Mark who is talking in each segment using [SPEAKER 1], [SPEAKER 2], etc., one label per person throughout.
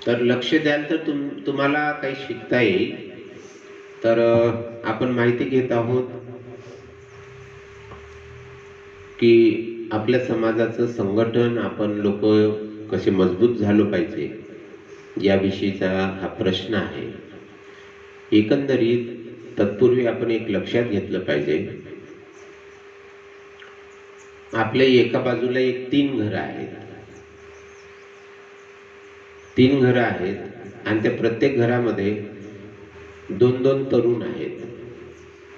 [SPEAKER 1] तर लक्ष द्याल तर तुम्हाला काही शिकता येईल. तर आपण माहिती घेत आहोत की आपल्या समाजाचं संघटन आपण लोक कसे मजबूत झालो पाहिजे याविषयीचा हा प्रश्न आहे. एकंदरीत तत्पूर्वी आपण एक लक्षात घेतलं पाहिजे, आपल्या एका बाजूला एक 3 घरं आहेत. 3 घरं आहेत आणि त्या प्रत्येक घरामध्ये 2-2 तरुण आहेत,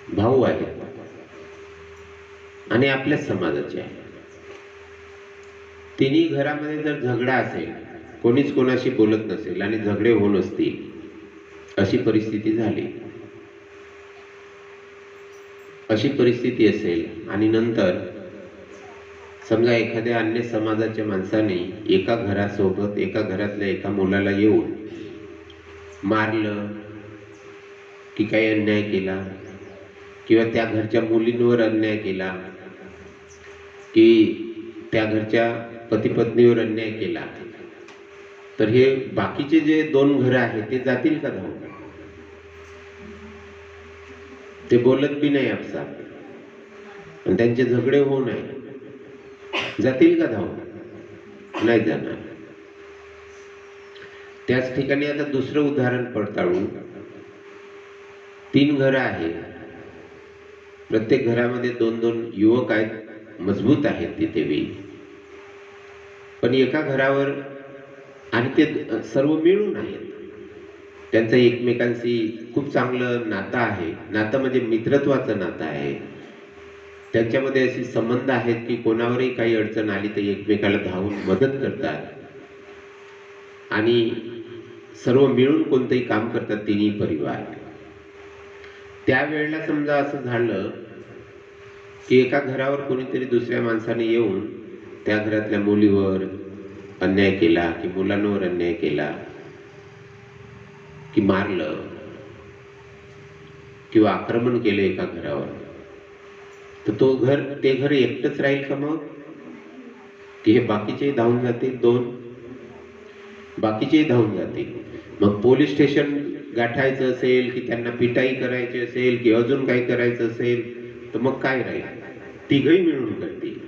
[SPEAKER 1] भाऊ आहेत आणि आपल्याच समाजाचे आहेत. तिन्ही घरामध्ये जर झगडा असेल, कोणीच कोणाशी बोलत नसेल आणि झगडे होऊन असतील, अशी परिस्थिती झाली. अशी परिस्थिती असेल आणि नंतर समजा एखाद्या अन्य समाजाच्या माणसाने एका घरासोबत एका घरातल्या एका मुलाला येऊन मारलं की काही अन्याय केला किंवा त्या घरच्या मुलींवर अन्याय केला की त्या घरच्या पती-पत्नीवर अन्याय केला, तर हे बाकीचे जे 2 घरं आहेत ते जातील का धावून? ते बोलत बी नाही आपसात आणि त्यांचे झगडे होऊ नये, जातील का धावून? नाही जाणार. त्याच ठिकाणी आता दुसरं उदाहरण पडताळू. 3 घरं आहेत, प्रत्येक घरामध्ये 2-2 युवक आहेत, मजबूत आहेत तिथे बी. पण एका घरावर आणि ते सर्व मिळून आहेत, त्यांचं एकमेकांशी खूप चांगलं नातं आहे. नातं म्हणजे मित्रत्वाचं नातं आहे. त्यांच्यामध्ये असे संबंध आहेत की कोणावरही काही अडचण आली तर एकमेकाला धावून मदत करतात आणि सर्व मिळून कोणतंही काम करतात तिन्ही परिवार. त्यावेळेला समजा असं झालं की एका घरावर कोणीतरी दुसऱ्या माणसाने येऊन त्या घरातल्या मुलीवर अन्याय केला की मुलांवर अन्याय केला की मारलं किंवा आक्रमण केलं एका घरावर, तर ते घर एकटंच राहील का मग? की हे बाकीचे धावून जातील? 2 बाकीचेही धावून जातील. मग पोलीस स्टेशन गाठायचं असेल की त्यांना पिटाई करायची असेल की अजून काही करायचं असेल तर मग काय राहील? तिघही मिळून करतील.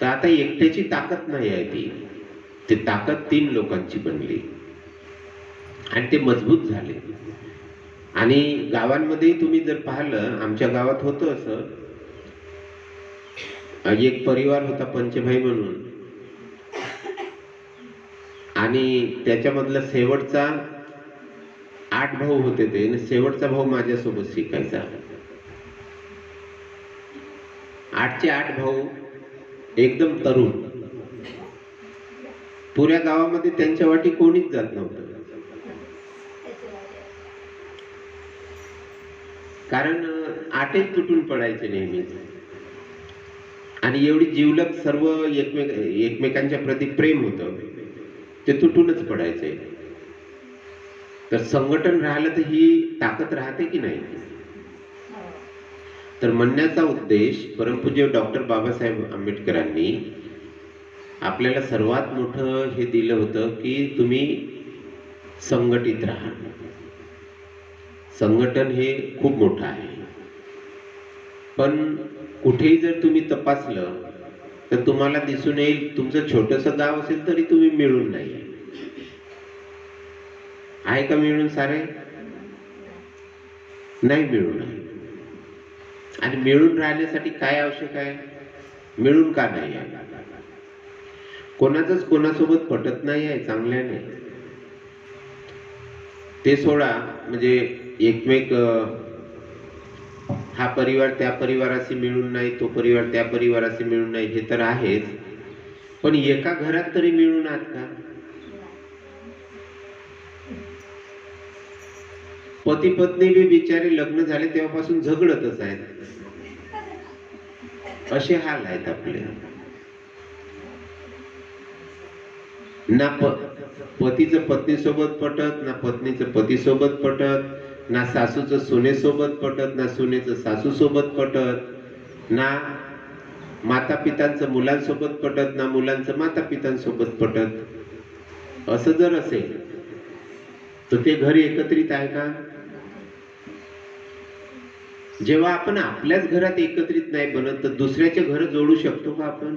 [SPEAKER 1] तर आता एकट्याची ताकद नाही आहे ती ताकद 3 लोकांची बनली आणि ते मजबूत झाले. आणि गावांमध्ये तुम्ही जर पाहिलं, आमच्या गावात होतं असं, एक परिवार होता पंचभाई म्हणून आणि त्याच्यामधला शेवटचा 8 भाऊ होते ते आणि शेवटचा भाऊ माझ्यासोबत शिकायचा. 8चे 8 भाऊ एकदम तरुण. पुऱ्या गावामध्ये त्यांच्या वाटी कोणीच जात नव्हतं, कारण 8ही तुटून पडायचे नेहमीच आणि एवढी जिवलग सर्व एकमेकांच्या प्रती प्रेम होतं, ते तुटूनच पडायचे. तर संघटन राहिलं तर ही ताकद राहते की नाही? तर म्हणण्याचा उद्देश, परमपूज्य डॉक्टर बाबासाहेब आंबेडकरांनी आपल्याला सर्वात मोठं हे दिलं होतं की तुम्ही संघटित राहा. संघटन हे खूप मोठं आहे. पण कुठेही जर तुम्ही तपासलं तर तुम्हाला दिसून येईल, तुमचं छोटंसं गाव असेल तरी तुम्ही मिळून नाही आहे का? मिळून सारे नाही मिळून आहे. आणि मिळून राहण्यासाठी काय आवश्यक आहे? मिळून का नाही आहे? कोणाचंच कोणासोबत पटत नाही आहे चांगल्याने. ते सोडा, म्हणजे एकमेक हा परिवार त्या परिवाराशी मिळून नाही, तो परिवार त्या परिवाराशी मिळून नाही, हे तर आहेच. पण एका घरात तरी मिळून आहात का? पती पत्नी बी बिचारे लग्न झाले तेव्हापासून झगडतच आहेत. असे हाल आहेत आपले. ना पतीचं पत्नीसोबत पटत, ना पत्नीचं पतीसोबत पटत, ना सासूचं सुनेसोबत पटत, ना सुनेचं सासूसोबत पटत, ना माता पितांचं मुलांसोबत पटत, ना मुलांचं माता पितांसोबत पटत. असं जर असेल तर ते घर एकत्रित आहे का? जेव्हा आपण आपल्याच घरात एकत्रित नाही बनत तर दुसऱ्याचे घर जोडू शकतो का आपण?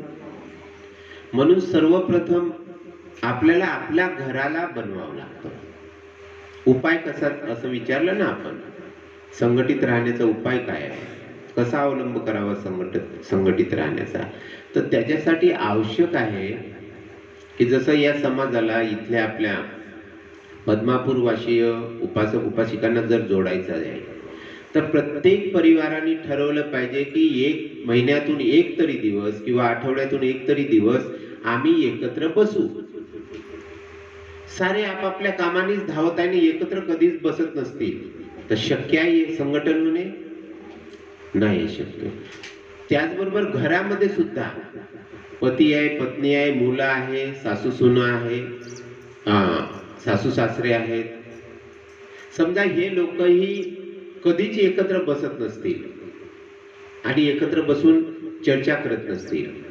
[SPEAKER 1] म्हणून सर्वप्रथम आपल्याला आपल्या घराला बनवावं लागतं. उपाय कसा असं विचारलं ना आपण, संघटित राहण्याचा उपाय काय आहे, कसा अवलंब करावा संघटित राहण्याचा? तर त्याच्यासाठी आवश्यक आहे की जसं या समाजाला इथल्या आपल्या पद्मापूरवासीय उपासक उपासिकांना जर जोडायचं आहे तर प्रत्येक परिवाराने ठरवलं पाहिजे की एक महिन्यातून एक तरी दिवस किंवा आठवड्यातून एक तरी दिवस आम्ही एकत्र बसू. सारे आपापल्या कामानेच धावत आहे, एकत्र कधीच बसत नसतील तर शक्य आहे संघटन होणे? नाही शक्य. त्याचबरोबर घरामध्ये सुद्धा पती आहे, पत्नी आहे, मुलं आहे, सासू सुना आहे, सासू सासरे आहेत. समजा हे लोकही कधीच एकत्र बसत नसतील आणि एकत्र बसून चर्चा करत नसतील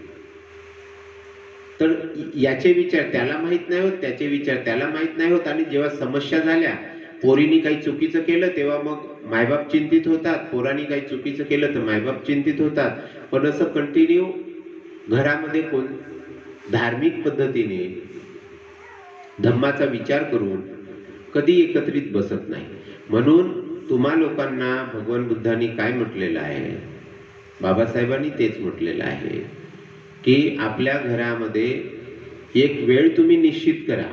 [SPEAKER 1] तर याचे विचार त्याला माहित नाही होत, त्याचे विचार त्याला माहित नाही होत. आणि जेव्हा समस्या झाल्या, पोरीनी काही चुकीचं केलं तेव्हा मग मायबाप चिंतित होतात, पोरांनी काही चुकीचं केलं तर मायबाप चिंतित होतात. पण असं कंटिन्यू घरामध्ये कोण धार्मिक पद्धतीने धम्माचा विचार करून कधी एकत्रित बसत नाही. म्हणून तुम्हा लोकांना भगवान बुद्धांनी काय म्हटलेलं आहे, बाबासाहेबांनी तेच म्हटलेलं आहे की आपल्या घरामध्ये एक वेळ तुम्ही निश्चित करा.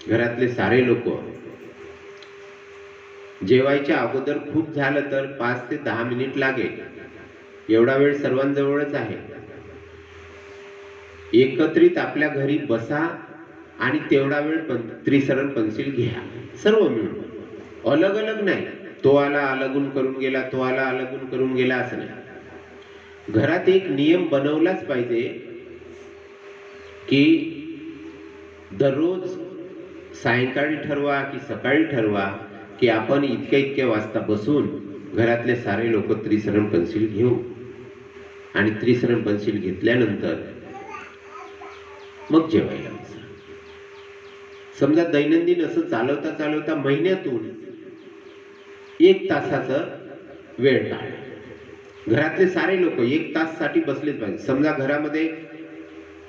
[SPEAKER 1] घरातले सारे लोक जेवायच्या अगोदर खूप झालं तर 5 ते 10 मिनिट लागेल, एवढा वेळ सर्वांजवळच आहे. एकत्रित आपल्या घरी बसा आणि तेवढा वेळ त्रिसरण पंसील घ्या सर्व मिळून, अलग अलग नाही. तो आला अलगून करून गेला, तो आला अलगून करून गेला असं नाही. घरात एक नियम बनवलाच पाहिजे की दररोज सायंकाळी ठरवा की सकाळी ठरवा की आपण इतक्या वाजता बसून घरातले सारे लोक त्रिसरण पंसील घेऊ. आणि त्रिसरण पंसील घेतल्यानंतर मग जेवायला बसा. समजा दैनंदिन असं चालवता चालवता महिन्यातून 1 तासाचा वेळ काढा. घरातले सारे लोक 1 तासासाठी बसलेच पाहिजे. समजा घरामध्ये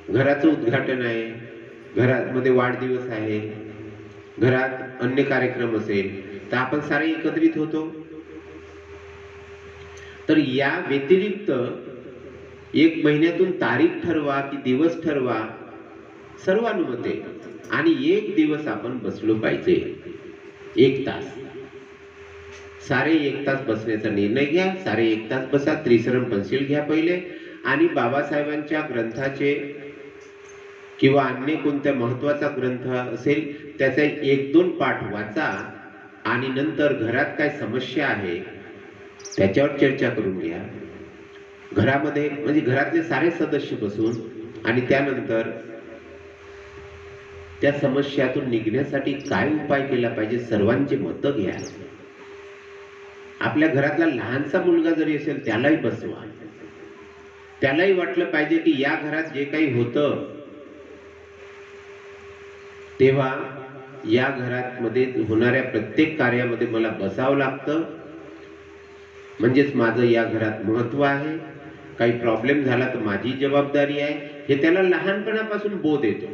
[SPEAKER 1] घराचं उद्घाटन आहे, घरामध्ये वाढदिवस आहे, घरात अन्य कार्यक्रम असेल तर आपण सारे एकत्रित होतो. तर या व्यतिरिक्त 1 महिन्यातून तारीख ठरवा की दिवस ठरवा सर्वानुमते आणि 1 दिवस आपण बसलो पाहिजे. 1 तास सारे 1 तास बसण्याचा निर्णय घ्या. सारे 1 तास बसा, त्रिसरण पंसील घ्या पहिले आणि बाबासाहेबांच्या ग्रंथाचे किंवा अन्य कोणत्या महत्वाचा ग्रंथ असेल त्याचा 1-2 पाठ वाचा आणि नंतर घरात काय समस्या आहे त्याच्यावर चर्चा करून घ्या. घरामध्ये म्हणजे घरातले सारे सदस्य बसून आणि त्यानंतर त्या समस्यातून निघण्यासाठी काय उपाय केला पाहिजे सर्वांचे मतं घ्या. आपल्या घरातला लहानसा मुलगा जरी असेल त्यालाही बसवा. त्यालाही वाटलं पाहिजे की या घरात जे काही होतं तेव्हा या घरात मध्ये होणाऱ्या प्रत्येक कार्यामध्ये मला बसावं लागतं, म्हणजेच माझं या घरात महत्व आहे. काही प्रॉब्लेम झाला तर माझी जबाबदारी आहे, हे त्याला लहानपणापासून बोध येतो.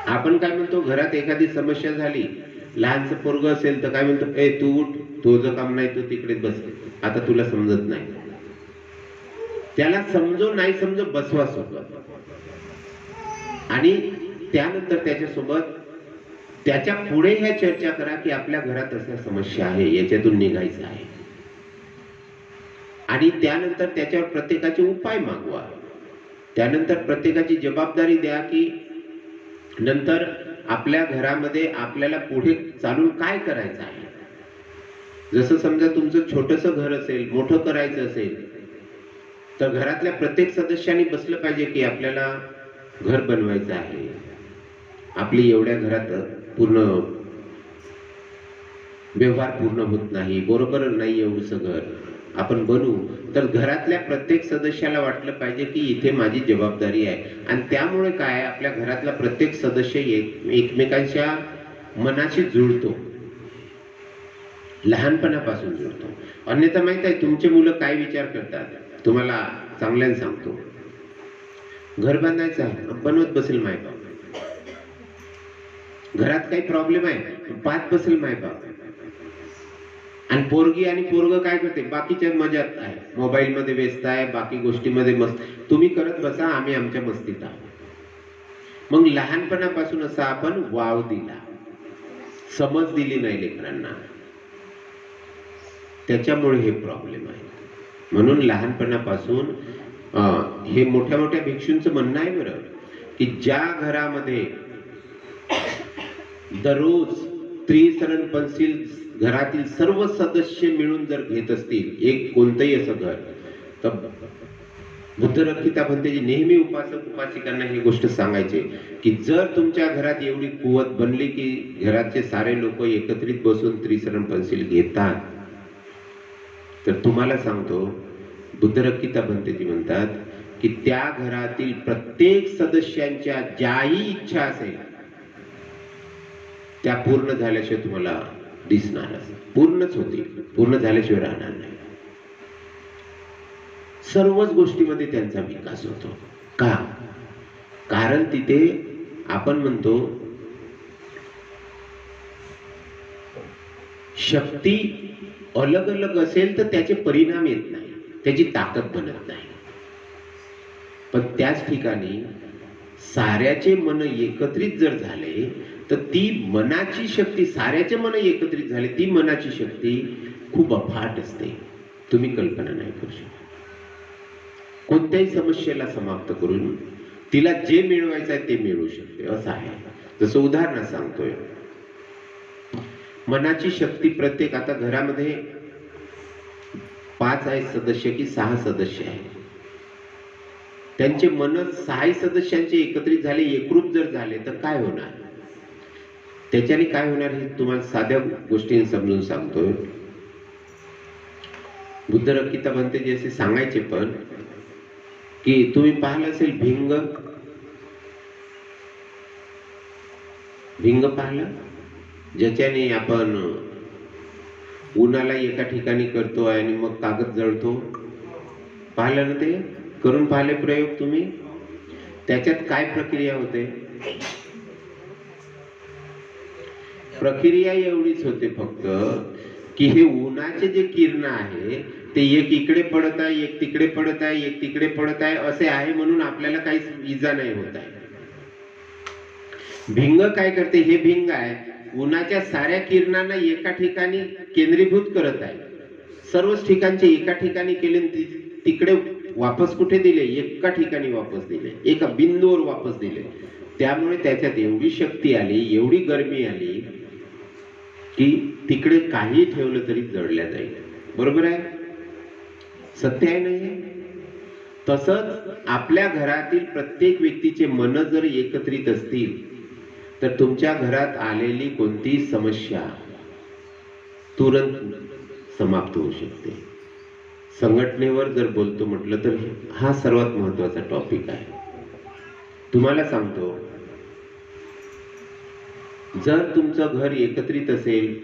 [SPEAKER 1] आपण काय म्हणतो, घरात एखादी समस्या झाली, लहानचं पोरगं असेल तर काय म्हणतो, ए तू उठ, तुझं काम नाही, तू तिकडे बस, आता तुला समजत नाही. त्याला समजो नाही समजो बसवा सोबत आणि त्यानंतर त्याच्यासोबत त्याच्या पुढे ह्या चर्चा करा की आपल्या घरात अशा समस्या आहे, याच्यातून निघायचं आहे. आणि त्यानंतर त्याच्यावर प्रत्येकाचे उपाय मागवा. त्यानंतर प्रत्येकाची जबाबदारी द्या की नंतर आपल्या घरामध्ये आपल्याला पुढे चालून काय करायचं आहे. जसं समजा तुमचं छोटंसं घर असेल, मोठं करायचं असेल तर घरातल्या प्रत्येक सदस्यांनी बसलं पाहिजे की आपल्याला घर बनवायचं आहे. आपली एवढ्या घरात पूर्ण व्यवहार पूर्ण होत नाही, बरोबर नाही एवढंसं घर आपण बनवू. तर घरातल्या प्रत्येक सदस्याला वाटलं पाहिजे की इथे माझी जबाबदारी आहे. आणि त्यामुळे काय, आपल्या घरातला प्रत्येक सदस्य एकमेकांच्या मनाशी जुळतो, लहानपणापासून जुळतो. अन्यथा माहित आहे तुमचे मुलं काय विचार करतात, तुम्हाला चांगल्याने सांगतो. घर बांधायचं आहे, बनवत बसेल मायबाप. घरात काही प्रॉब्लेम आहे, पाहत बसेल मायबाप. आणि पोरगी आणि पोरग काय करते, बाकीच्या मजात आहे, मोबाईल मध्ये व्यस्त आहे, बाकी गोष्टीमध्ये मस्त. तुम्ही करत बसा, आम्ही आमच्या मस्तीत आहोत. मग लहानपणापासून असा आपण वाव दिला, समज दिली नाही लेकरांना, त्याच्यामुळे हे प्रॉब्लेम आहे. म्हणून लहानपणापासून हे मोठ्या मोठ्या भिक्षूंचं म्हणणं आहे बरं, की ज्या घरामध्ये दररोज त्रिसरण पंसील घरातील सर्व सदस्य मिळून जर घेत असतील, एक कोणतंही असं घर, तर बुद्ध रक्षिता भंतेजी नेहमी उपासक उपासिकांना ही गोष्ट सांगायचे की जर तुमच्या घरात एवढी कुवत बनली की घराचे सारे लोक एकत्रित बसून त्रिसरण पंसील घेतात, तर तुम्हाला सांगतो बुद्ध रक्षिता भंतेजी म्हणतात की त्या घरातील प्रत्येक सदस्यांच्या ज्याही इच्छा असेल त्या पूर्ण झाल्याशिवाय तुम्हाला दिसणार, पूर्णच होतील, पूर्ण झाल्याशिवाय राहणार नाही. सर्वच गोष्टीमध्ये त्यांचा विकास होतो. का? कारण तिथे आपण म्हणतो शक्ती अलग अलग असेल तर त्याचे परिणाम येत नाही, त्याची ताकद बनत नाही. पण त्याच ठिकाणी साऱ्याचे मन एकत्रित जर झाले तर ती मनाची शक्ती, साऱ्याचे मन एकत्रित झाले, ती मनाची शक्ती खूप अफाट असते, तुम्ही कल्पना नाही करू शकत. कोणत्याही समस्येला समाप्त करून तिला जे मिळवायचं आहे ते मिळवू शकते, असं आहे. जसं उदाहरण सांगतोय, मनाची शक्ती प्रत्येक, आता घरामध्ये 5 आहेत सदस्य की 6 सदस्य आहेत, त्यांचे मन 6 सदस्यांचे एकत्रित झाले, एकरूप जर झाले तर काय होणार, त्याच्याने काय होणार हे तुम्हाला साध्या गोष्टीने समजून सांगतोय. बुद्ध रक्षिता भंतेजी असे सांगायचे पण की तुम्ही पाहिलं असेल भिंग, भिंग पाहिलं, ज्याच्याने आपण उन्हाला एका ठिकाणी करतो आणि मग कागद जळतो, पाहिलं ना, ते करून पाहिले प्रयोग तुम्ही. त्याच्यात काय प्रक्रिया होते, प्रक्रिया एवढीच होते फक्त की हे उन्हाचे जे किरण आहे ते एक इकडे पडत आहे, एक तिकडे पडत आहे, एक तिकडे पडत आहे, असे आहे म्हणून आपल्याला काही इजा नाही होत आहे. भिंग काय करते, हे भिंग आहे उन्हाच्या साऱ्या किरणांना एका ठिकाणी केंद्रीभूत करत आहे, सर्वच ठिकाणचे एका ठिकाणी केले, तिकडे वापस कुठे दिले, एका ठिकाणी वापस दिले, एका बिंदूवर वापस दिले. त्यामुळे त्याच्यात एवढी शक्ती आली, एवढी गरमी आली की तिकडे काही ठेवलं तरी जळल्या जाईल. बरोबर आहे, सत्य आहे नाही? तसंच आपल्या घरातील प्रत्येक व्यक्तीचे मन जर एकत्रित असतील तर तुमच्या घरात आलेली कोणतीही समस्या तुरंत समाप्त होऊ शकते. संघटनेवर जर बोलतो म्हटलं तर हा सर्वात महत्वाचा टॉपिक आहे. तुम्हाला सांगतो, जर तुमचं घर एकत्रित असेल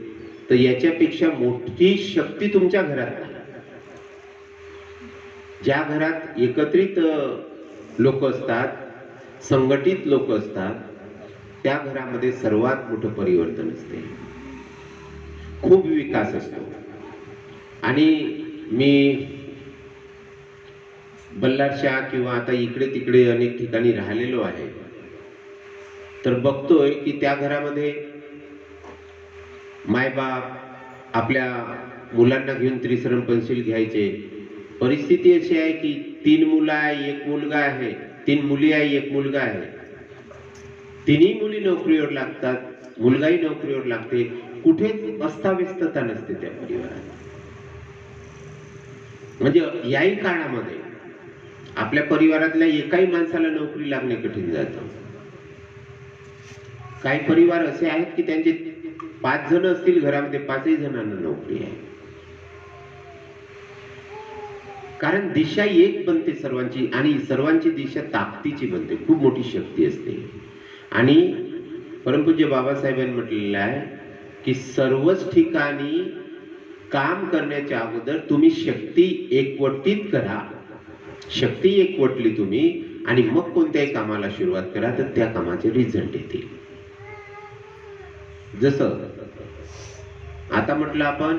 [SPEAKER 1] तर याच्यापेक्षा मोठी शक्ती तुमच्या घरात नाही. ज्या घरात एकत्रित लोक असतात, संघटित लोक असतात, त्या घरामध्ये सर्वात मोठं परिवर्तन असते, खूप विकास असतो. आणि मी बल्लारशाह किंवा आता इकडे तिकडे अनेक ठिकाणी राहिलेलो आहे, तर बघतोय की त्या घरामध्ये मायबाप आपल्या मुलांना घेऊन त्रिसरण पंसील घ्यायचे. परिस्थिती अशी आहे की 3 मुलं आहे, 1 मुलगा आहे, 3 मुली आहे, 1 मुलगा आहे. तिन्ही मुली नोकरीवर लागतात, मुलगाही नोकरीवर लागते, कुठेच अस्ताव्यस्तता नसते त्या परिवारात. म्हणजे याही काळामध्ये आपल्या परिवारातल्या एकाही माणसाला नोकरी लागणे कठीण जातं. काही परिवार असे आहेत की त्यांचे 5 जण असतील घरामध्ये, 5ही जणांना नोकरी आहे. कारण दिशा एक बनते सर्वांची, आणि सर्वांची दिशा ताकदीची बनते, खूप मोठी शक्ती असते. आणि परमपूज्य बाबासाहेबांनी म्हटलेलं आहे की सर्वच ठिकाणी काम करण्याच्या अगोदर तुम्ही शक्ती एकवटीत करा. शक्ती एकवटली तुम्ही आणि मग कोणत्याही कामाला सुरुवात करा, तर त्या कामाचे रिझल्ट येतील. जसं आता म्हटलं आपण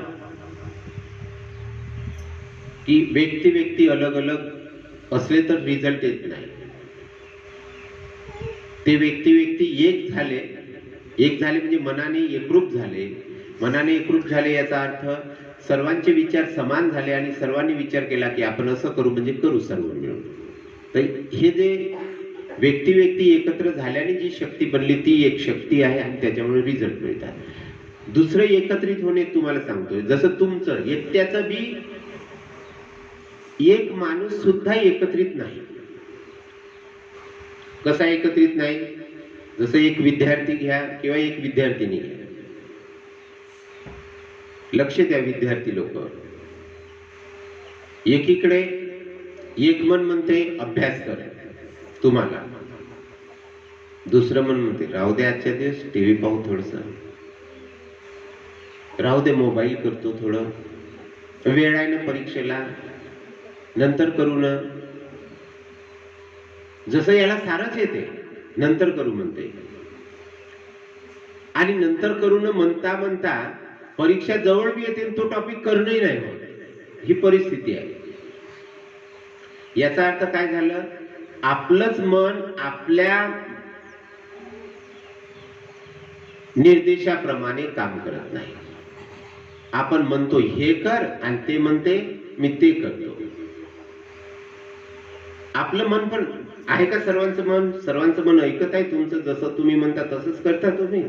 [SPEAKER 1] की व्यक्ती अलग अलग असले तर रिझल्ट येत नाही. ते व्यक्ती एक झाले म्हणजे मनाने एकरूप झाले. मनाने एकरूप झाले याचा अर्थ सर्वांचे विचार समान झाले आणि सर्वांनी विचार केला की आपण असं करू म्हणजे करू सर्व मिळून. तर हे जे व्यक्ती एकत्र झाल्याने जी शक्ती बनली ती एक शक्ती आहे आणि त्याच्यामुळे रिझल्ट मिळतात. दुसरं एकत्रित होणे तुम्हाला सांगतोय, जसं तुमचं एकट्याचं बी एक माणूस सुद्धा एकत्रित नाही. कसा एकत्रित नाही? जसं एक विद्यार्थी घ्या किंवा एक विद्यार्थिनी घ्या. लक्ष द्या विद्यार्थी लोक. एकीकडे एक मन म्हणते अभ्यास कर तुम्हाला, दुसरं मन म्हणते राहू दे आजच्या दिवस टीव्ही पाहू, थोडस राहू दे मोबाईल करतो, थोडं वेळ आहे ना परीक्षेला, नंतर करू ना. जसं याला सारच येते नंतर करू म्हणते, आणि नंतर करू न म्हणता म्हणता परीक्षा जवळ बी येते तो टॉपिक करणंही नाही होत. ही परिस्थिती आहे. याचा अर्थ काय झालं? आपलंच मन आपल्या निर्देशाप्रमाणे काम करत नाही. आपण म्हणतो हे कर आणि ते म्हणते मी ते करतो. आपलं मन पण आहे का? सर्वांचं मन ऐकत आहे तुमचं? जसं तुम्ही म्हणता तसंच करता तुम्ही?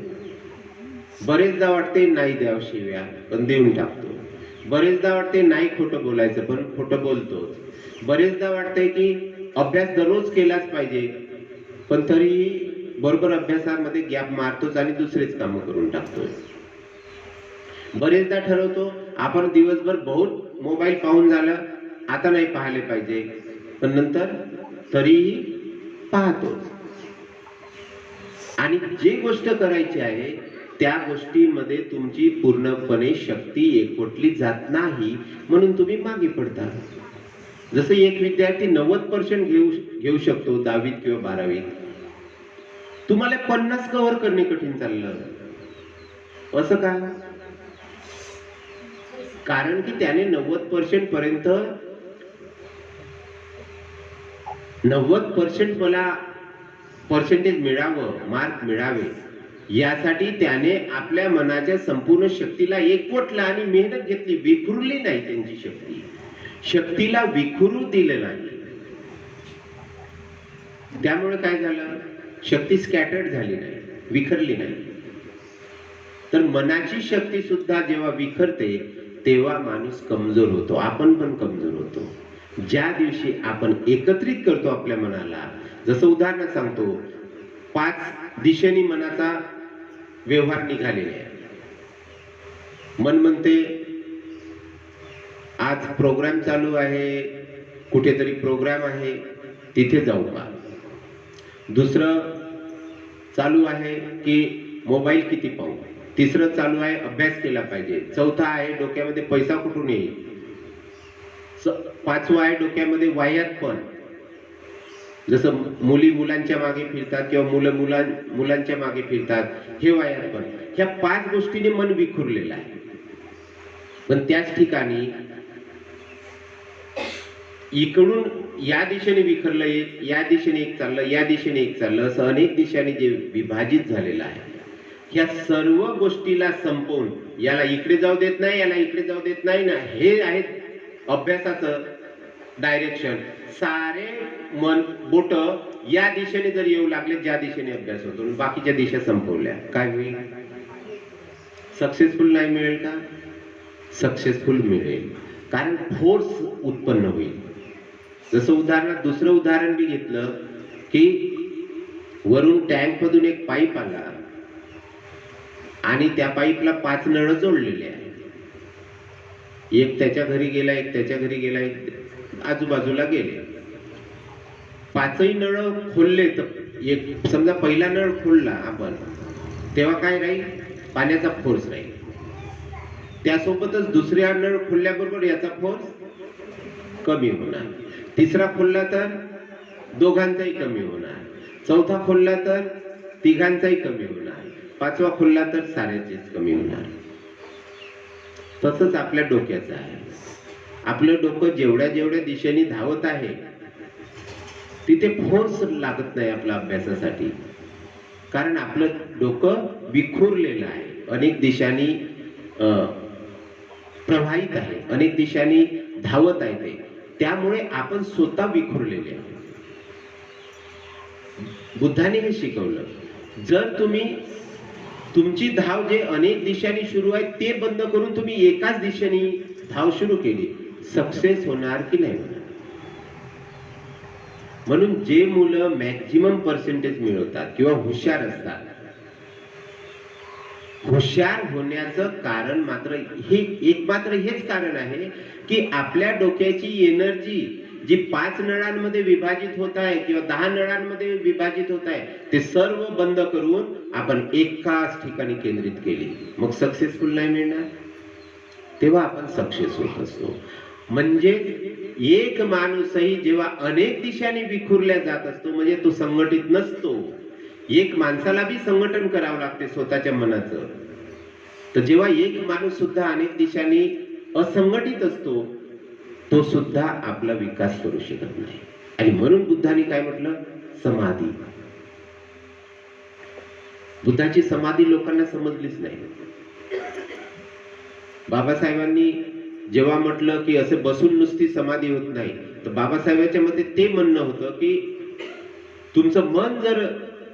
[SPEAKER 1] बरेचदा वाटते नाही द्याव शिव्या, पण देऊन टाकतो. बरेचदा वाटते नाही खोटं बोलायचं, पण खोटं बोलतोच. बरेचदा वाटतंय की अभ्यास दररोज केलाच पाहिजे, पण तरीही बरोबर अभ्यासामध्ये गॅप मारतोच आणि दुसरेच कामं करून टाकतोय. बरेचदा ठरवतो आपण दिवसभर बहुत मोबाईल पाहून झालं, आता नाही पाहिले पाहिजे, पण नंतर तरीही पाहतोच. आणि जी गोष्ट करायची आहे त्या गोष्टीमध्ये तुमची पूर्णपणे शक्ती एकवटली जात नाही, म्हणून तुम्ही मागे पडता. जसं एक विद्यार्थी 90% घेऊ शकतो 10वीत किंवा 12वीत, तुम्हाला 50 कव्हर करणे कठीण चाललं. असं का? कारण की त्याने 90% पर्यंत 90% मला पर्सेंटेज मिळावं, मार्क मिळावे, यासाठी त्याने आपल्या मनाच्या संपूर्ण शक्तीला एकवटला आणि मेहनत घेतली. विखुरली नाही त्यांची शक्ती, शक्तीला विखुरू दिलं नाही. त्यामुळे काय झालं? शक्ती स्कॅटर्ड झाली नाही, विखरली नाही. तर मनाची शक्ती सुद्धा जेव्हा विखरते तेव्हा माणूस कमजोर होतो. आपण पण कमजोर होतो. ज्या दिवशी आपण एकत्रित करतो आपल्या मनाला, जसं उदाहरण सांगतो, 5 दिशेनी मनाचा व्यवहार निघालेला आहे. मन म्हणते आज प्रोग्राम चालू आहे, कुठेतरी प्रोग्राम आहे, तिथे जाऊ का. दुसरं चालू आहे की मोबाईल किती पाहू. तिसरं चालू आहे अभ्यास केला पाहिजे. चौथा आहे डोक्यामध्ये पैसा कुठून येईल. पाचवा आहे डोक्यामध्ये वाह्यातपण, जसं मुली मुलांच्या मागे फिरतात किंवा मुलं मुलांच्या मागे फिरतात, हे वाह्यातपण. ह्या 5 गोष्टीने मन विखुरलेलं आहे. पण त्याच ठिकाणी इकडून या दिशेने विखरलं एक, या दिशेने एक चाललं, या दिशेने एक चाललं, असं अनेक दिशांनी जे विभाजित झालेलं आहे. ह्या सर्व गोष्टीला संपवून याला इकडे जाऊ देत नाही, याला इकडे जाऊ देत नाही ना, हे आहे अभ्यासाचं डायरेक्शन. सारे मन बोट या दिशेने जर येऊ लागले ज्या दिशेने अभ्यास होतो, बाकीच्या दिशा संपवल्या, काय होईल? सक्सेसफुल नाही मिळेल का? सक्सेसफुल मिळेल, कारण फोर्स उत्पन्न होईल. जसं उदाहरणार्थ दुसरं उदाहरण मी घेतलं की वरून टँक मधून एक पाईप आला आणि त्या पाईपला 5 नळ जोडलेले आहेत. एक त्याच्या घरी गेला, एक त्याच्या घरी गेला, एक आजूबाजूला गेले. पाचही नळ खोलले तर एक समजा पहिला नळ खोलला आपण, तेव्हा काय राहील? पाण्याचा फोर्स राहील. त्यासोबतच दुसऱ्या नळ खोलल्याबरोबर याचा फोर्स कमी होणार. तिसरा खोलला तर दोघांचाही कमी होणार. चौथा खोलला तर तिघांचाही कमी होणार. पाचवा खोलला तर साऱ्याचेच कमी होणार. तसंच आपल्या डोक्याचं आहे. आपलं डोकं जेवढ्या जेवढ्या दिशेने धावत आहे तिथे फोर्स लागत नाही आपल्या अभ्यासासाठी. कारण आपलं डोकं विखुरलेलं आहे, अनेक दिशांनी प्रवाहित आहे, अनेक दिशांनी धावत आहे ते. त्यामुळे आपण स्वतः विखुरलेले आहोत. बुद्धाने हे शिकवलं, जर तुम्ही तुमची धाव जे अनेक दिशांनी सुरू आहे ते बंद करून तुम्ही एकाच दिशेने धाव सुरू केली, सक्सेस होणार की नाही होणार? म्हणून जे मुलं मॅक्झिमम पर्सेंटेज मिळवतात किंवा हुशार असतात, हुशार होण्याचं कारण मात्र हेच कारण आहे की आपल्या डोक्याची एनर्जी जी 5 नळांमध्ये विभाजित होत आहे किंवा 10 नळांमध्ये विभाजित होत आहे, ते सर्व बंद करून आपण एकाच ठिकाणी केंद्रित केली. मग सक्सेसफुल नाही मिळणार. तेव्हा आपण सक्सेस होत असतो. म्हणजे एक माणूसही जेव्हा अनेक दिशांनी विखुरल्या जात असतो म्हणजे तो संघटित नसतो. एक माणसाला बी संघटन करावं लागते स्वतःच्या मनाचं. तर जेव्हा एक माणूस सुद्धा अनेक दिशांनी असंघटित असतो, तो सुद्धा आपला विकास करू शकत नाही. आणि म्हणून बुद्धाने काय म्हटलं? समाधी. बुद्धाची समाधी लोकांना समजलीच नाही. बाबासाहेबांनी जेव्हा म्हटलं की असे बसून नुसती समाधी होत नाही, तर बाबासाहेबांच्या मते ते म्हणणं होतं की तुमचं मन जर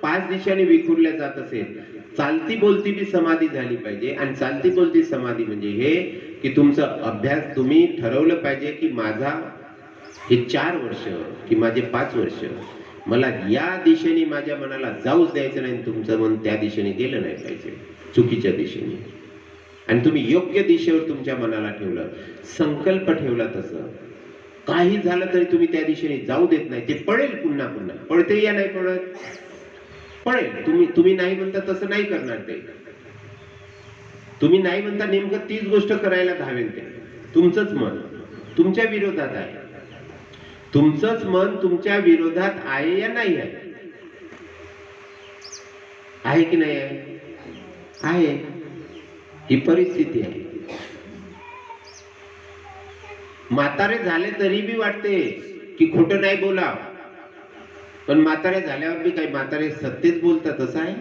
[SPEAKER 1] 5 दिशांनी विखुरल्या जात असेल, चालती बोलती बी समाधी झाली पाहिजे. आणि चालती बोलती समाधी म्हणजे हे की तुमचा अभ्यास तुम्ही ठरवलं पाहिजे की माझा हे 4 वर्ष की माझे 5 वर्ष मला या दिशेने माझ्या मनाला जाऊच द्यायचं नाही. तुमचं मन त्या दिशेने गेलं नाही पाहिजे, चुकीच्या दिशेने. आणि तुम्ही योग्य दिशेवर तुमच्या मनाला ठेवलं, संकल्प ठेवला, तसं काही झालं तरी तुम्ही त्या दिशेने जाऊ देत नाही. ते पळेल पुन्हा पुन्हा. पळते या नाही पळत? पळेल. तुम्ही नाही म्हणता तसं नाही करणार ते. तुम्ही नाही म्हणता नेमकं तीच गोष्ट करायला धावेल ते. तुमचंच मन तुमच्या विरोधात आहे. तुमचंच मन तुमच्या विरोधात आहे या नाही आहे? आहे की नाही आहे? आहे. ही परिस्थिती आहे. म्हातारे झाले तरी बी वाटते की खोटं नाही बोला, पण म्हातारे झाल्यावर बी काही म्हातारे सत्तेच बोलतात असं आहे?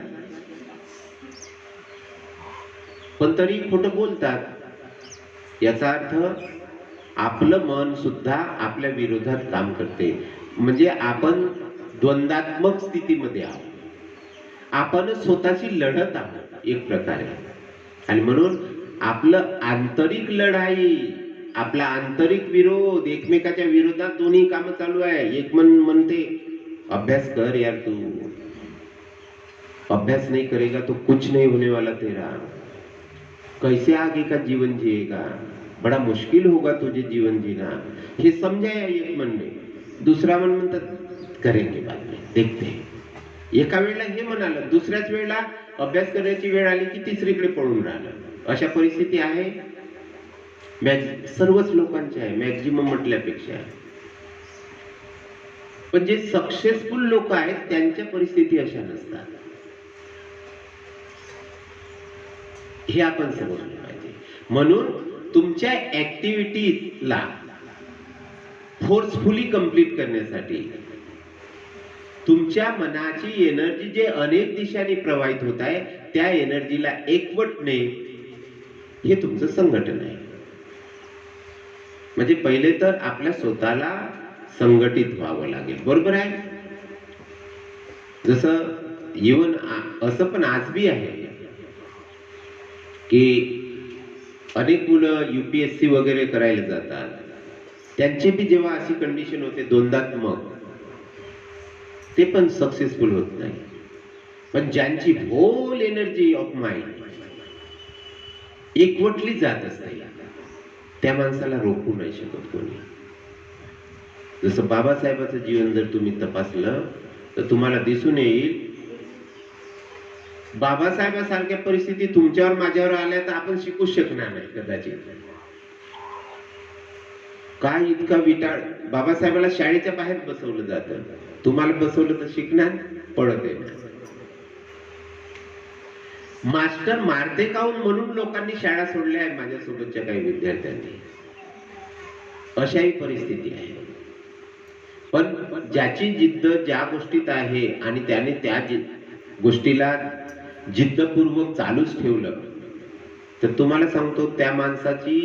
[SPEAKER 1] पण तरी खोटं बोलतात. याचा अर्थ आपलं मन सुद्धा आपल्या विरोधात काम करते. म्हणजे आपण द्वंद्वात्मक स्थितीमध्ये आहोत. आपण स्वतःशी लढत आहोत एक प्रकारे. आणि म्हणून आपलं आंतरिक लढाई, आपला आंतरिक विरोध, एकमेकाच्या विरोधात दोन्ही कामं चालू आहे. एक म्हणते अभ्यास कर यार, तू अभ्यास नहीं करेगा तो कुछ नहीं होने वाला तेरा, कैसे आगे का जीवन जिएगा, बड़ा मुश्किल होगा तुझे जीवन जीना. हे समजाया एक मन में. दुसरा मन म्हणतात करेंगे बाद में, देखते. एका वेळेला हे म्हणालं, दुसऱ्याच वेळेला अभ्यास करण्याची वेळ आली की तिसरीकडे पळून राहिलं. अशा परिस्थिती आहे सर्वच लोकांची आहे, मॅक्झिमम म्हटल्यापेक्षा. पण जे सक्सेसफुल लोक आहेत त्यांच्या परिस्थिती अशा नसतात. हे आपण समजलं पाहिजे. म्हणून तुमच्या ऍक्टिव्हिटीजला फोर्सफुली कंप्लीट करण्यासाठी तुमच्या मनाची एनर्जी जे अनेक दिशांनी प्रवाहित होत आहे त्या एनर्जीला एकवटणे हे तुमचं संघटन आहे. म्हणजे पहिले तर आपल्या स्वतःला संघटित व्हावं लागेल. बरोबर आहे? जसं इवन असं पण आज बी आहे की अनेक मुलं UPSC वगैरे करायला जातात. त्यांची बी जेव्हा अशी कंडिशन होते द्वंद्वात्मक, ते पण सक्सेसफुल होत नाही. पण ज्यांची होल एनर्जी ऑफ माइंड एकवटली जात असते त्या माणसाला रोखू नाही शकत कोणी. जसं बाबासाहेबांचं जीवन जर तुम्ही तपासलं तर तुम्हाला दिसून येईल, बाबासाहेबांसारख्या परिस्थिती तुमच्यावर माझ्यावर आल्या तर आपण शिकूच शकणार नाही कदाचित. काय इतका विटाळ. बाबासाहेबाला शाळेच्या बाहेर बसवलं जातं, तुम्हाला बसवलं तर शिकणार, पळत येणार. मास्टर मारते काऊन म्हणून लोकांनी शाळा सोडल्या आहे माझ्यासोबतच्या काही विद्यार्थ्यांनी. अशाही परिस्थिती आहे. पण ज्याची जिद्द ज्या गोष्टीत आहे आणि त्याने त्या गोष्टीला जिद्दपूर्वक चालूच ठेवलं तर तुम्हाला सांगतो त्या माणसाची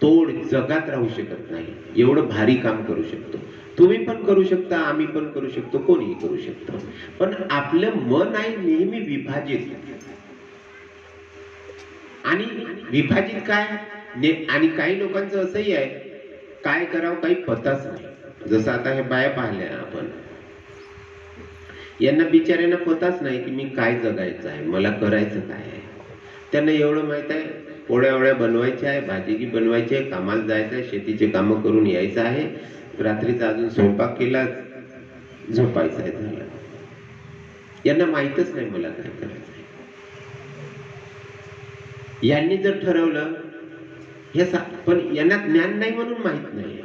[SPEAKER 1] तोड जगात राहू शकत नाही. एवढं भारी काम करू शकतो. तुम्ही पण करू शकता, आम्ही पण करू शकतो, कोणीही करू शकतो. पण आपलं मन आहे नेहमी विभाजित. आणि विभाजित काय आणि काही लोकांचं असंही आहे, काय करावं काही पताच नाही. जसं आता हे बाया पाहिल्या आपण, यांना बिचाऱ्यांना पताच नाही की मी काय जगायचं आहे, मला करायचं काय आहे. त्यांना एवढं माहित आहे, पोळ्या ओळ्या बनवायच्या आहे, भाजी बनवायची आहे, कामाला जायचं आहे, शेतीचे कामं करून यायचं आहे, रात्रीचा अजून स्वयंपाक केला, झोपायचं आहे, झालं. यांना माहितच नाही मला काय करायचं आहे. यांनी जर ठरवलं हे पण यांना ज्ञान नाही म्हणून माहित नाही.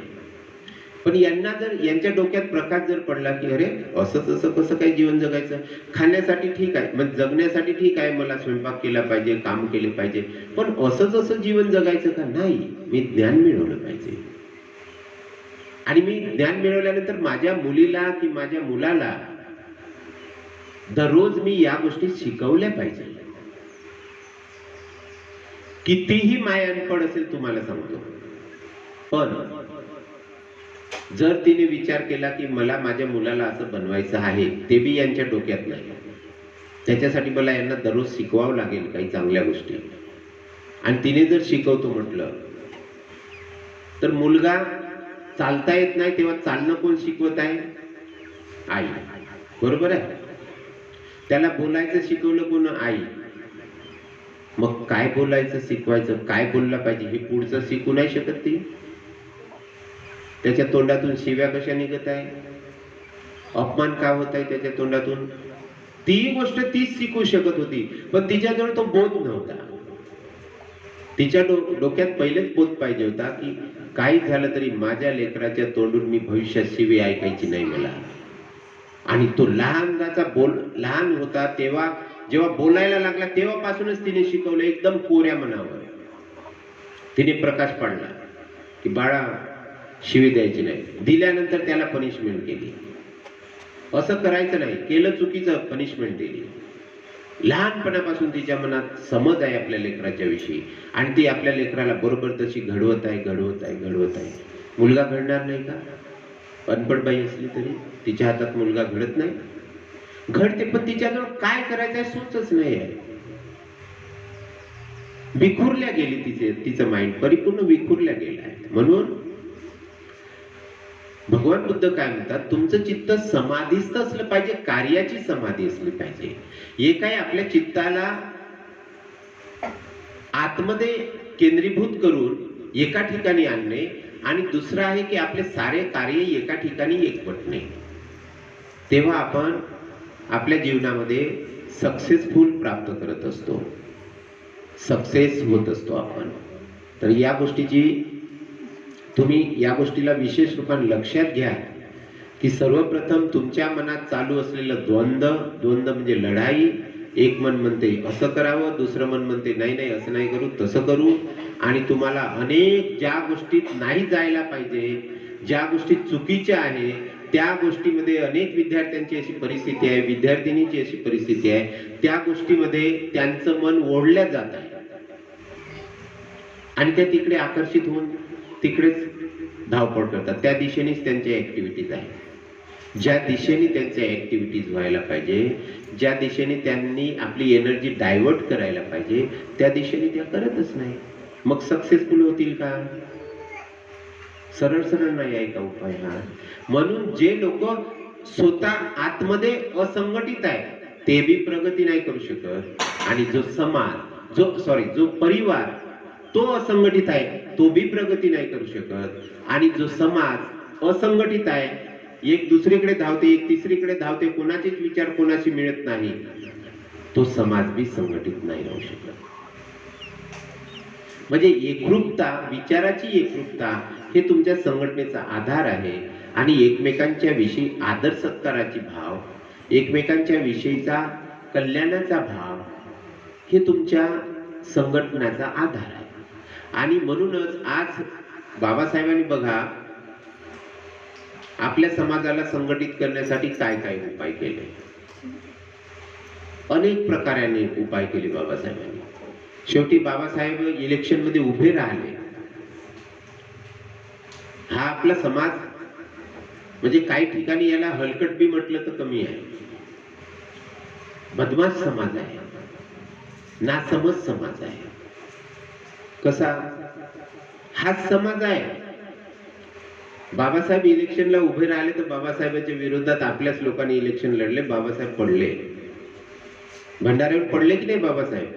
[SPEAKER 1] पण यांना जर यांच्या डोक्यात प्रकाश जर पडला की अरे असं तसं कसं काही जीवन जगायचं, खाण्यासाठी ठीक आहे, मग जगण्यासाठी ठीक आहे, मला स्वयंपाक केला पाहिजे, काम केले पाहिजे, पण असंच असं जीवन जगायचं का नाही. मी ज्ञान मिळवलं पाहिजे. आणि मी ज्ञान मिळवल्यानंतर माझ्या मुलीला की माझ्या मुलाला दररोज मी या गोष्टी शिकवल्या पाहिजे. कितीही मायानपण असेल तुम्हाला सांगतो, पण जर तिने विचार केला की मला माझ्या मुलाला असं बनवायचं आहे, ते बी यांच्या डोक्यात नाही, त्याच्यासाठी मला यांना दररोज शिकवावं लागेल काही चांगल्या गोष्टी, आणि तिने जर शिकवतो म्हटलं तर मुलगा चालता येत नाही तेव्हा चालणं कोण शिकवत आहे? आई. बरोबर आहे. त्याला बोलायचं शिकवलं कोण? आई. मग काय बोलायचं शिकवायचं, काय बोलला पाहिजे हे पुढचं शिकू नाही शकत ती. त्याच्या तोंडातून शिव्या कशा निघत आहे, अपमान का होत आहे त्याच्या तोंडातून, ती गोष्ट तीच शिकू शकत होती, पण तिच्याजवळ तो बोध नव्हता. तिच्या डोक्यात पहिलेच बोध पाहिजे होता की काही झालं तरी माझ्या लेकराच्या तोंडून मी भविष्यात शिवी ऐकायची नाही मला. आणि तो लहान होता तेव्हा जेव्हा बोलायला लागला तेव्हापासूनच तिने शिकवलं एकदम कोऱ्या मनावर. तिने प्रकाश पाडला की बाळा शिवी द्यायची नाही, दिल्यानंतर त्याला पनिशमेंट केली. असं करायचं नाही, केलं चुकीचं, पनिशमेंट दिली. लहानपणापासून तिच्या मनात समज आहे आपल्या लेकराच्या विषयी, आणि ती आपल्या लेकराला बरोबर तशी घडवत आहे. मुलगा घडणार नाही का? अनपढ बाई असली तरी तिच्या हातात मुलगा घडत नाही? घडते, पण तिच्याजवळ काय करायचं आहे सुचच नाही आहे. विखुरल्या गेली तिचं माइंड परिपूर्ण विखुरल्या गेलं आहे. म्हणून भगवान बुद्ध काय म्हणतात, तुमचं चित्त समाधीस्थ असलं पाहिजे, कार्याची समाधी असली पाहिजे. हे काय आपल्या चित्ताला आतमध्ये केंद्रीभूत करून एका ठिकाणी आणणे, आणि दुसरं आहे की आपले सारे कार्य एका ठिकाणी एकवटणे. तेव्हा आपण आपल्या जीवनामध्ये सक्सेसफुल प्राप्त करत असतो, सक्सेस होत असतो आपण. तर या गोष्टीची तुम्ही या गोष्टीला विशेष रूपाने लक्षात घ्या की सर्वप्रथम तुमच्या मनात चालू असलेलं द्वंद्व म्हणजे लढाई. एक मन म्हणते असं करावं, दुसरं मन म्हणते नाही असं नाही करू, तसं करू. आणि तुम्हाला अनेक ज्या गोष्टीत नाही जायला पाहिजे, ज्या गोष्टी चुकीच्या आहे, त्या गोष्टीमध्ये अनेक विद्यार्थ्यांची अशी परिस्थिती आहे, विद्यार्थिनीची अशी परिस्थिती आहे, त्या गोष्टीमध्ये त्यांचं मन ओढल्या जात आहे आणि त्या तिकडे आकर्षित होऊन तिकडेच धावपळ करतात. त्या दिशेनेच त्यांच्या ऍक्टिव्हिटीज आहे. ज्या दिशेने त्यांच्या ऍक्टिव्हिटीज व्हायला पाहिजे, ज्या दिशेने त्यांनी आपली एनर्जी डायव्हर्ट करायला पाहिजे, त्या दिशेने त्या करतच नाही. मग सक्सेसफुल होतील का? सरळ नाही आहे का उपाय हा? म्हणून जे लोक स्वतः आतमध्ये असंघटित आहे ते बी प्रगती नाही करू शकत, आणि जो समाज जो परिवार तो असंघटित आहे तो बी प्रगती नाही करू शकत, आणि जो समाज असंघटित आहे, एक दुसरीकडे धावते, एक तिसरीकडे धावते, कोणाचेच विचार कोणाशी मिळत नाही, तो समाज बी संघटित नाही राहू शकत. म्हणजे एकरूपता, विचाराची एकरूपता हे तुमच्या संघटनेचा आधार आहे. आणि एकमेकांच्या विषयी आदर सत्काराची भाव, एकमेकांच्या विषयीचा कल्याणाचा भाव हे तुमच्या संघटनाचा आधार आहे. आणि म्हणूनच आज बाबासाहेबांनी बघा आपल्या समाजाला संघटित करण्यासाठी काय काय उपाय केले, अनेक प्रकाराने उपाय केले बाबासाहेबांनी. शेवटी बाबासाहेब इलेक्शन मध्ये उभे राहिले. हा आपला समाज म्हणजे काही ठिकाणी याला हलकट बी म्हटलं तर कमी आहे. बदमाश समाज आहे, नासमज समाज आहे. कसा हा समाज आहे. बाबासाहेब इलेक्शनला उभे राहिले तर बाबासाहेबांच्या विरोधात आपल्याच लोकांनी इलेक्शन लढले, बाबासाहेब पडले. भंडाऱ्यावर पडले की नाही बाबासाहेब,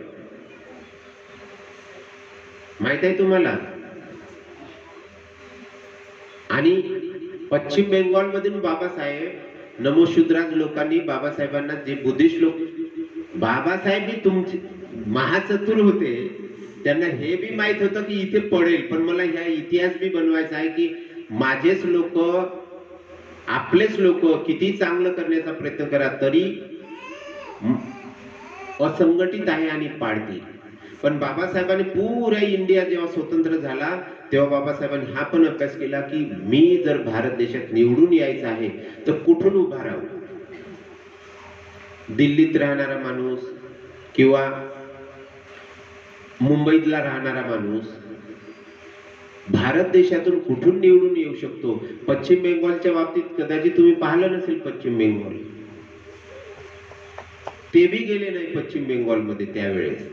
[SPEAKER 1] माहित आहे तुम्हाला. आणि पश्चिम बेंगॉल मधून बाबासाहेब नमोशूद्राज लोकांनी बाबासाहेबांना, जे बुद्धिस्ट लोक, बाबासाहेब ही तुमचे महाचतुर होते, त्यांना हे बी माहित होतं की इथे पडेल. पण मला ह्या इतिहास बी बनवायचा आहे की माझेच लोक, आपलेच लोक किती चांगलं करण्याचा प्रयत्न करा तरी असंघटित आहे आणि पाडतील. पण बाबासाहेबांनी पुरा इंडिया जेव्हा स्वतंत्र झाला तेव्हा बाबासाहेबांनी हा पण अभ्यास केला की मी जर भारत देशात निवडून यायचं आहे तर कुठून उभा राहू. दिल्लीत राहणारा माणूस किंवा मुंबईतला राहणारा माणूस भारत देशातून कुठून निवडून येऊ शकतो. पश्चिम बेंगॉलच्या बाबतीत कदाचित तुम्ही पाहिलं नसेल, पश्चिम बेंगॉल ते बी गेले नाही पश्चिम बेंगॉलमध्ये त्यावेळेस,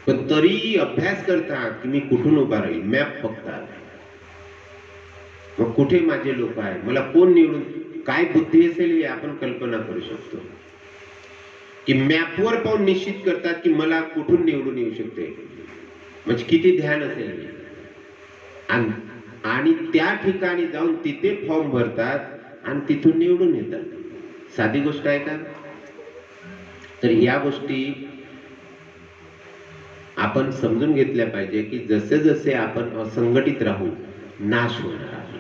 [SPEAKER 1] पण तरी अभ्यास करतात की मी कुठून उभा राहील. मॅप बघतात, मग कुठे माझे लोक आहे, मला कोण निवडून, काय बुद्धी असेल हे आपण कल्पना करू शकतो की मॅपवर पाहून निश्चित करतात की मला कुठून निवडून येऊ शकते. म्हणजे किती ध्यान असेल. आणि त्या ठिकाणी जाऊन तिथे फॉर्म भरतात आणि तिथून निवडून येतात. साधी गोष्ट आहे का. तर या गोष्टी आपण समजून घेतल्या पाहिजे की जसे जसे आपण असंघटित राहू नाश होणार आहे.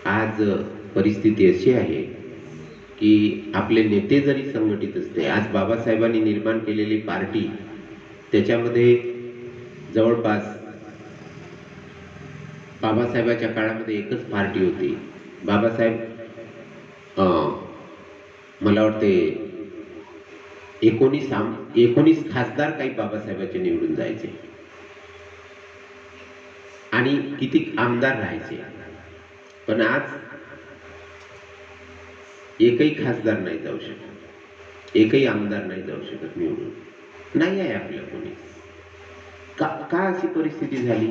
[SPEAKER 1] आज परिस्थिती अशी आहे की आपले नेते जरी संघटित असते, आज बाबासाहेबांनी निर्माण केलेली पार्टी त्याच्यामध्ये जवळपास बाबासाहेबांच्या काळामध्ये एकच पार्टी होती. बाबासाहेब मला वाटते 19 खासदार काही बाबासाहेबांचे निवडून जायचे आणि किती आमदार राहायचे. पण आज एकही खासदार नाही जाऊ शकत, एकही आमदार नाही जाऊ शकत निवडून. नाही आहे आपल्या कोणी. का अशी परिस्थिती झाली.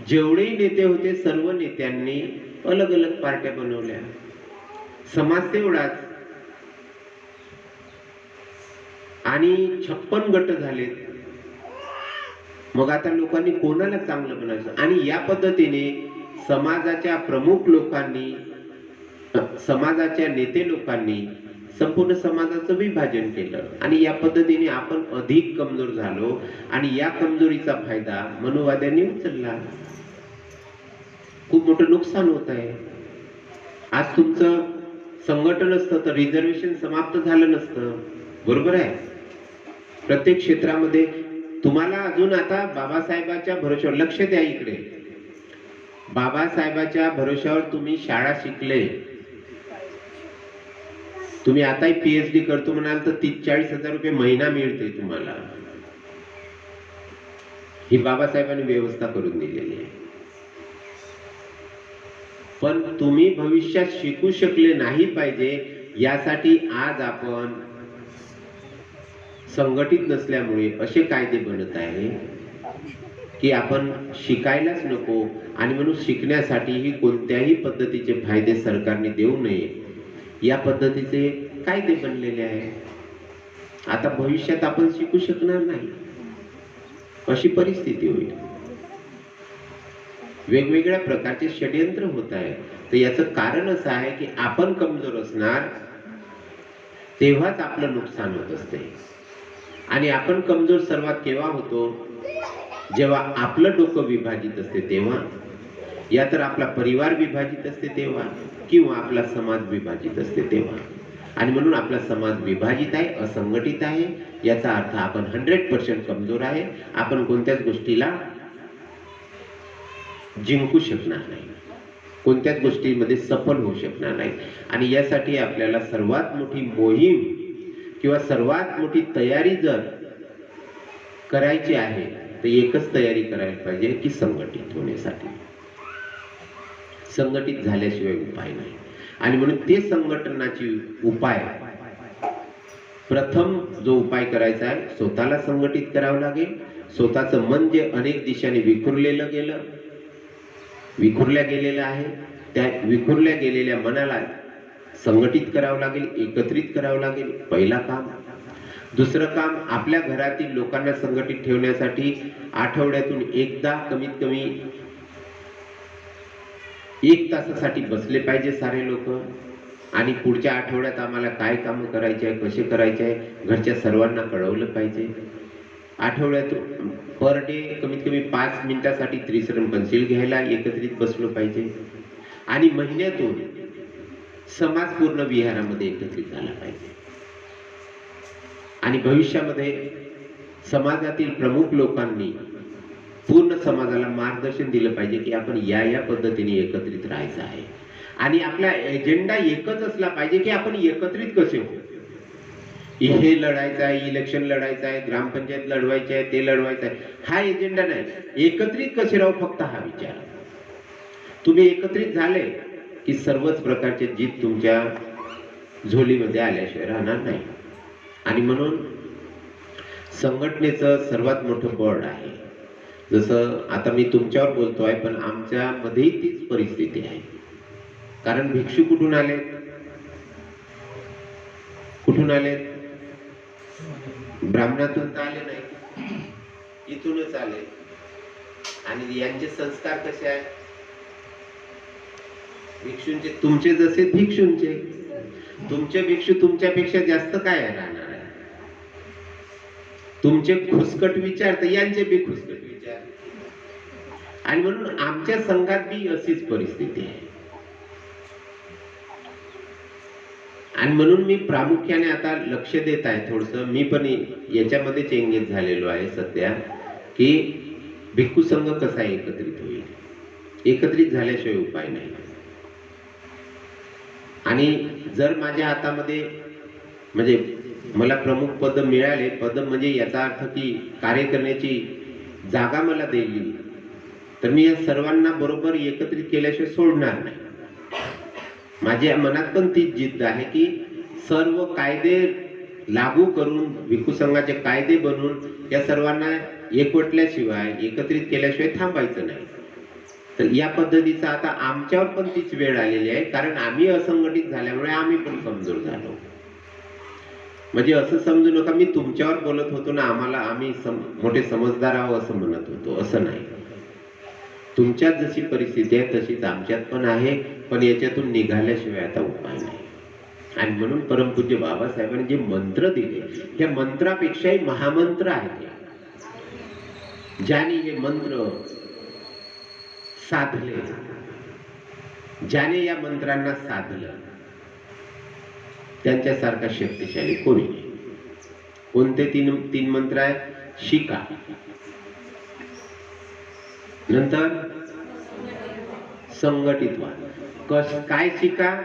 [SPEAKER 1] जेवढेही नेते होते सर्व नेत्यांनी अलग अलग पार्ट्या बनवल्या. समाज तेवढाच आणि 56 गट झालेत. मग आता लोकांनी कोणाला चांगलं बनायचं. आणि या पद्धतीने समाजाच्या प्रमुख लोकांनी, समाजाच्या नेते लोकांनी संपूर्ण समाजाचं विभाजन केलं आणि या पद्धतीने आपण अधिक कमजोर झालो आणि या कमजोरीचा फायदा मनुवाद्यांनी उचलला. खूप मोठं नुकसान होत आहे. आज तुमचं संघटन असतं तर रिझर्वेशन समाप्त झालं नसतं. बरोबर आहे. प्रत्येक क्षेत्रामध्ये तुम्हाला अजून आता बाबासाहेबाच्या भरोश्यावर लक्ष द्या. इकडे बाबासाहेबाच्या भरोश्यावर तुम्ही शाळा शिकले, तुम्ही आता PhD करतो म्हणाल तर 30-40 रुपये महिना मिळते तुम्हाला. ही बाबासाहेबांनी व्यवस्था करून दिलेली आहे. पण तुम्ही भविष्यात शिकू शकले नाही पाहिजे यासाठी आज आपण संघटित नसल्यामुळे असे कायदे बनत आहे की आपण शिकायलाच नको आणि म्हणून शिकण्यासाठीही कोणत्याही पद्धतीचे फायदे सरकारने देऊ नये या पद्धतीचे कायदे बनलेले आहे. आता भविष्यात आपण शिकू शकणार नाही अशी परिस्थिती होईल. वेगवेगळ्या प्रकारचे षड्यंत्र होत आहे. तर याचं कारण असं आहे की आपण कमजोर असणार तेव्हाच आपलं नुकसान होत असते. आणि आपण कमजोर सर्वात केव्हा होतो? जेव्हा आपलं डोकं विभाजित असते तेव्हा, या तर आपला परिवार विभाजित असते तेव्हा, किंवा आपला समाज विभाजित असते तेव्हा. आणि म्हणून आपला समाज विभाजित आहे, असंघटित आहे, याचा अर्थ आपण 100% कमजोर आहे. आपण कोणत्याच गोष्टीला जिंकू शकणार नाही, कोणत्याच गोष्टीमध्ये सफल होऊ शकणार नाही. आणि यासाठी आपल्याला सर्वात मोठी मोहीम किंवा सर्वात मोठी तयारी जर करायची आहे तर एकच तयारी करायला पाहिजे की संघटित होण्यासाठी. संघटित झाल्याशिवाय उपाय नाही. आणि म्हणून ते संघटनाची उपाय, प्रथम जो उपाय करायचा आहे, स्वतःला संघटित करावं लागेल. स्वतःचं मन जे अनेक दिशाने विखुरल्या गेलेलं आहे, त्या विखुरल्या गेलेल्या मनाला संघटित करावं लागेल, एकत्रित करावं लागेल, पहिला काम. दुसरं काम, आपल्या घरातील लोकांना संघटित ठेवण्यासाठी आठवड्यातून एकदा कमीत कमी 1 तासासाठी बसले पाहिजे सारे लोक. आणि पुढच्या आठवड्यात आम्हाला काय कामं करायचे आहे, कसे करायचे आहे, घरच्या सर्वांना कळवलं पाहिजे. आठवड्यातून पर डे कमीत कमी 5 मिनिटासाठी त्रिसरण पेन्सिल घ्यायला एकत्रित बसलो पाहिजे. आणि महिन्यातून समाज पूर्ण विहारामध्ये एकत्रित झाला पाहिजे. आणि भविष्यामध्ये समाजातील प्रमुख लोकांनी पूर्ण समाजाला मार्गदर्शन दिलं पाहिजे की आपण या पद्धतीने एकत्रित राहायचं आहे. आणि आपला एजेंडा एकच असला पाहिजे की आपण एकत्रित कसे होऊ. हे लढायचं आहे, इलेक्शन लढायचं आहे, ग्रामपंचायत लढवायची आहे, ते लढवायचं आहे, हा एजेंडा नाही. एकत्रित कसे राहू, फक्त हा विचार. तुम्ही एकत्रित झाले की सर्वच प्रकारचे जीत तुमच्या झोलीमध्ये आल्याशिवाय राहणार नाही. आणि म्हणून संघटनेचं सर्वात मोठं बळ आहे. जसं आता मी तुमच्यावर बोलतोय, पण आमच्या मध्येही तीच परिस्थिती आहे. कारण भिक्षू कुठून आले? कुठून आले? ब्राह्मणातून तर आले नाही, इथूनच आले. आणि यांचे संस्कार कसे आहेत? भिक्षूंचे. तुमचे जसे भिक्षूंचे. तुमचे भिक्षू तुमच्यापेक्षा जास्त काय राहणार आहे? तुमचे खुसकट विचार तर यांचे बी खुसकट विचार. आणि म्हणून आमच्या संघात बी अशीच परिस्थिती आहे. आणि म्हणून मी प्रामुख्याने आता लक्ष देत आहे थोडंसं. मी पण याच्यामध्येच एंगेज झालेलो आहे सध्या, की भिक्खू संघ कसा एकत्रित होईल. एकत्रित झाल्याशिवाय उपाय नाही. आणि जर माझ्या हातामध्ये म्हणजे मला प्रमुख पद मिळाले, पद म्हणजे याचा अर्थ की कार्य करण्याची जागा मला दिली, तर मी या सर्वांना बरोबर एकत्रित केल्याशिवाय सोडणार नाही. माझ्या मनात पण तीच जिद्द आहे की सर्व कायदे लागू करून, भिक्खू संघाचे कायदे बनवून या सर्वांना एकवटल्याशिवाय, एकत्रित केल्याशिवाय थांबायचं नाही. तर या पद्धतीचा आता आमच्यावर पण तीच वेळ आलेली आहे. कारण आम्ही असंघटित झाल्यामुळे आम्ही पण कमजोर झालो. म्हणजे असं समजू नका मी तुमच्यावर बोलत होतो ना, आम्ही मोठे समजदार आहोत असं म्हणत होतो, असं नाही. तुमच्यात जशी परिस्थिती आहे तशीच आमच्यात पण आहे. पण याच्यातून निघाल्याशिवाय आता उपाय नाही. आणि म्हणून परमपूज्य बाबासाहेबांनी जे मंत्र दिले, त्या मंत्रापेक्षाही महामंत्र आहे. ज्याने हे मंत्र साधले, ज्याने या मंत्रांना साधलं, त्यांच्यासारखा शक्तिशाली कोणी नाही. कोणते तीन मंत्र आहेत? शिका, नंतर संघटित व्हा. काय शिका?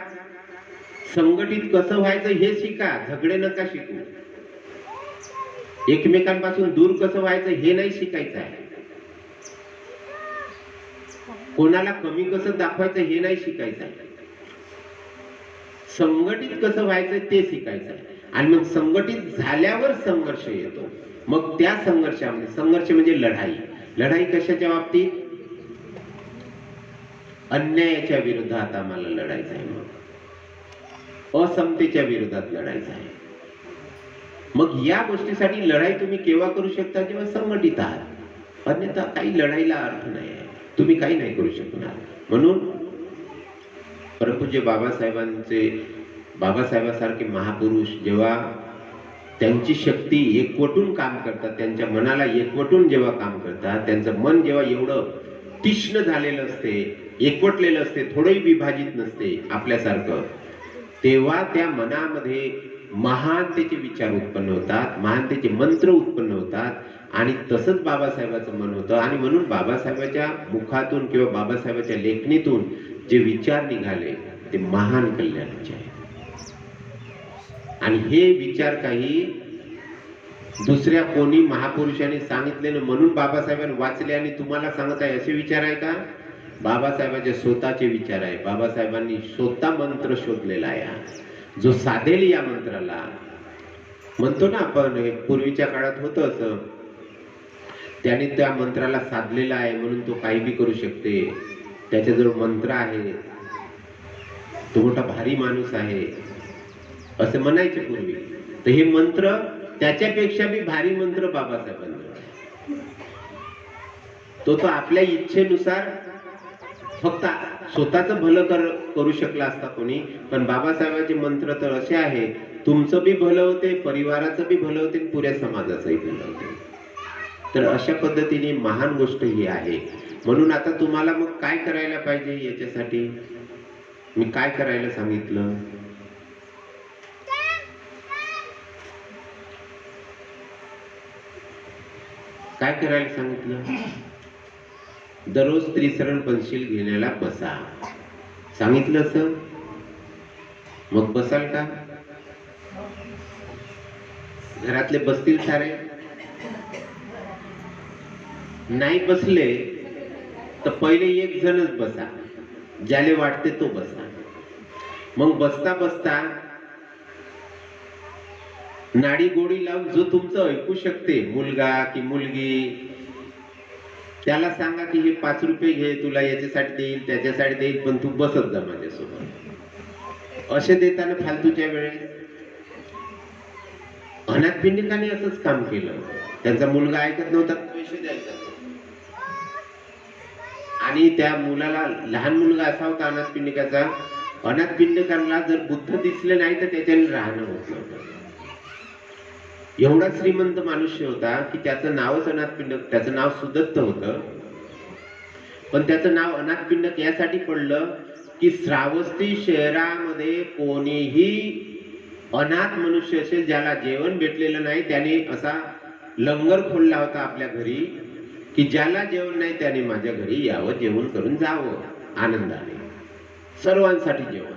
[SPEAKER 1] संघटित कसं व्हायचं हे शिका. झगडे नका शिकू. एकमेकांपासून दूर कसं व्हायचं हे नाही शिकायचं आहे. कोणाला कमी कसं दाखवायचं हे नाही शिकायचं आहे. संघटित कसं व्हायचं ते शिकायचं आहे. आणि मग संघटित झाल्यावर संघर्ष येतो. मग त्या संघर्षामध्ये, संघर्ष म्हणजे लढाई. लढाई कशाच्या बाबतीत? अन्यायाच्या विरोधात आम्हाला लढायचं आहे. मग असमतेच्या विरोधात लढायचं आहे. मग या गोष्टीसाठी लढाई तुम्ही केव्हा करू शकता? जेव्हा संघटित आहात. अन्यथा काही लढाईला अर्थ नाही आहे. तुम्ही काही नाही करू शकणार. म्हणून परमपूज्य बाबासाहेबांसारखे महापुरुष जेव्हा त्यांची शक्ती एकवटून काम करतात, त्यांच्या मनाला एकवटून जेव्हा काम करतात, त्यांचं मन जेव्हा एवढं तीक्ष्ण झालेलं असते, एकवटलेलं असते, थोडंही विभाजित नसते आपल्यासारखं, तेव्हा त्या मनामध्ये महानतेचे विचार उत्पन्न होतात, महानतेचे मंत्र उत्पन्न होतात. आणि तसंच बाबासाहेबांचं मन होतं. आणि म्हणून बाबासाहेबांच्या मुखातून किंवा बाबासाहेबांच्या लेखणीतून जे विचार निघाले ते महान कल्याणाचे आहेत. आणि हे विचार काही दुसऱ्या कोणी महापुरुषांनी सांगितले ना म्हणून बाबासाहेबांनी वाचले आणि तुम्हाला सांगत आहे असे विचार आहे का? बाबासाहेबांचे स्वतःचे विचार आहे. बाबासाहेबांनी स्वतः मंत्र शोधलेला आहे, जो साधेल या मंत्राला. म्हणतो ना आपण, पूर्वीच्या काळात होतं असं, त्याने त्या मंत्राला साधलेला आहे म्हणून तो काही बी करू शकते, त्याच्याजवळ मंत्र आहे, तो मोठा भारी माणूस आहे, असं म्हणायचे पूर्वी. तर हे मंत्र त्याच्यापेक्षा बी भारी मंत्र बाबासाहेबांजवळ. तो आपल्या इच्छेनुसार फक्त स्वतःच भलं करू शकला असता कोणी, पण बाबासाहेबांचे मंत्र तर असे आहे, तुमचं बी भलं होते, परिवाराचं बी भलं होते, पुऱ्या समाजाचंही भलं होते. तर अशा पद्धतीने महान गोष्ट ही आहे. म्हणून आता तुम्हाला मग काय करायला पाहिजे? याच्यासाठी मी काय करायला सांगितलं? काय करायला सांगितलं? दररोज त्रिसरण पंचशील घेण्याला बसा सांगितलं असं. मग बसाल का? घरातले बसतील सारे? नाही बसले तर पहिले एक जणच बसा, ज्याले वाटते तो बसा. मग बसता बसता नाडी गोडी लावून जो तुमचं ऐकू शकते, मुलगा की मुलगी, त्याला सांगा की हे 5 रुपये घे, तुला याच्यासाठी देईल, त्याच्यासाठी देईल, पण तू बसत जा माझ्यासोबत. असे देताना फालतूच्या वेळेस अनाथपिंडिकांनी असंच काम केलं. त्यांचा मुलगा ऐकत नव्हता, पैसे द्यायचा, आणि त्या मुलाला, लहान मुलगा असा होता अनाथपिंडिकाचा, अनाथपिंडिकांना जर बुद्ध दिसले नाही तर त्याच्याने राहणं होत नव्हतं. एवढा श्रीमंत मनुष्य होता की त्याचं नावच अनाथपिंडक, त्याचं नाव सुदत्त होतं, पण त्याचं नाव अनाथपिंडक यासाठी पडलं की श्रावस्ती शहरामध्ये कोणीही अनाथ मनुष्य असेल ज्याला जेवण भेटलेलं नाही, त्याने असा लंगर खोलला होता आपल्या घरी की ज्याला जेवण नाही त्याने माझ्या घरी यावं, जेवण करून जावं आनंदाने. सर्वांसाठी जेवण.